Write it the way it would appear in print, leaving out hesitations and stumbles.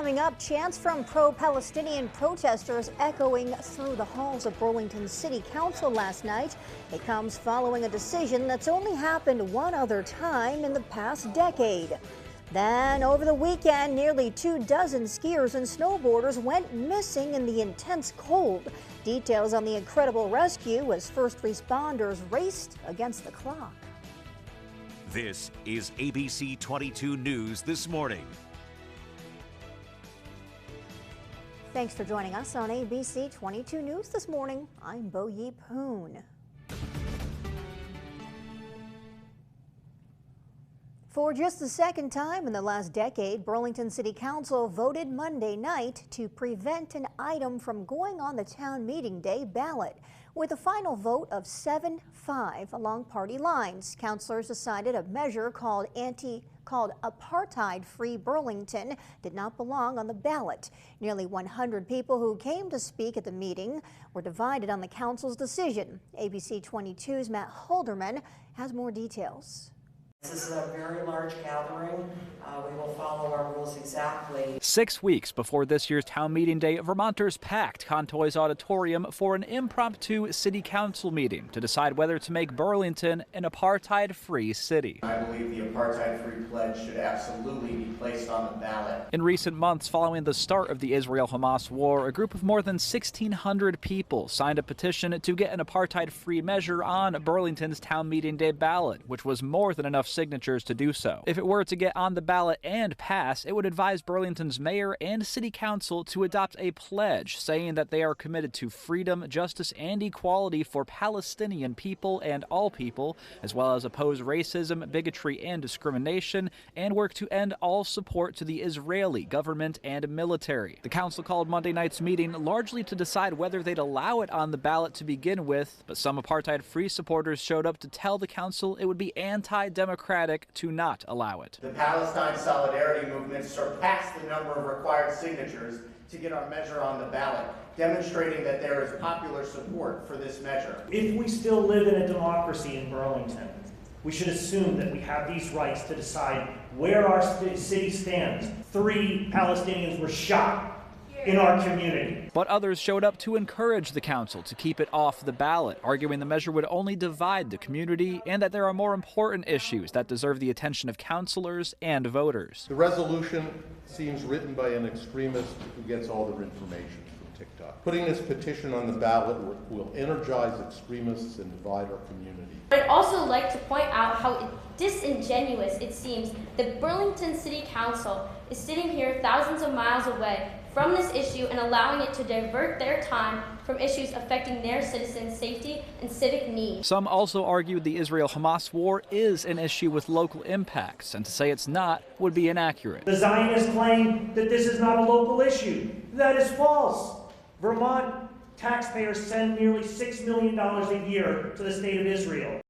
coming up, chants from pro-Palestinian protesters echoing through the halls of Burlington City Council last night. It comes following a decision that's only happened one other time in the past decade. Then, over the weekend, nearly 24 skiers and snowboarders went missing in the intense cold. Details on the incredible rescue as first responders raced against the clock. This is ABC 22 News This Morning. Thanks for joining us on ABC 22 News This Morning. I'm Bo-Yi Poon. For just the second time in the last decade, Burlington City Council voted Monday night to prevent an item from going on the town meeting day ballot. With a final vote of 7-5 along party lines, councilors decided a measure called Apartheid-free Burlington did not belong on the ballot. Nearly 100 people who came to speak at the meeting were divided on the council's decision. ABC 22's Matt Holderman has more details. This is a very large gathering. We will follow our rules exactly. 6 weeks before this year's town meeting day, Vermonters packed Contoy's Auditorium for an impromptu city council meeting to decide whether to make Burlington an apartheid-free city. I believe the apartheid-free pledge should absolutely be placed on the ballot. In recent months following the start of the Israel-Hamas war, a group of more than 1,600 people signed a petition to get an apartheid-free measure on Burlington's town meeting day ballot, which was more than enough signatures to do so. If it were to get on the ballot and pass, it would advise Burlington's mayor and city council to adopt a pledge saying that they are committed to freedom, justice, and equality for Palestinian people and all people, as well as oppose racism, bigotry, and discrimination, and work to end all support to the Israeli government and military. The council called Monday night's meeting largely to decide whether they'd allow it on the ballot to begin with, but some apartheid-free supporters showed up to tell the council it would be anti-democratic to not allow it. The Palestine Solidarity Movement surpassed the number of required signatures to get our measure on the ballot, demonstrating that there is popular support for this measure. If we still live in a democracy in Burlington, we should assume that we have these rights to decide where our city stands. 3 Palestinians were shot in our community. But others showed up to encourage the council to keep it off the ballot, arguing the measure would only divide the community and that there are more important issues that deserve the attention of councilors and voters. The resolution seems written by an extremist who gets all their information from TikTok. Putting this petition on the ballot will energize extremists and divide our community. I'd also like to point out how disingenuous it seems that Burlington City Council is sitting here thousands of miles away from this issue and allowing it to divert their time from issues affecting their citizens' safety and civic needs. Some also argued the Israel-Hamas war is an issue with local impacts, and to say it's not would be inaccurate. The Zionists claim that this is not a local issue. That is false. Vermont taxpayers send nearly $6 million a year to the state of Israel.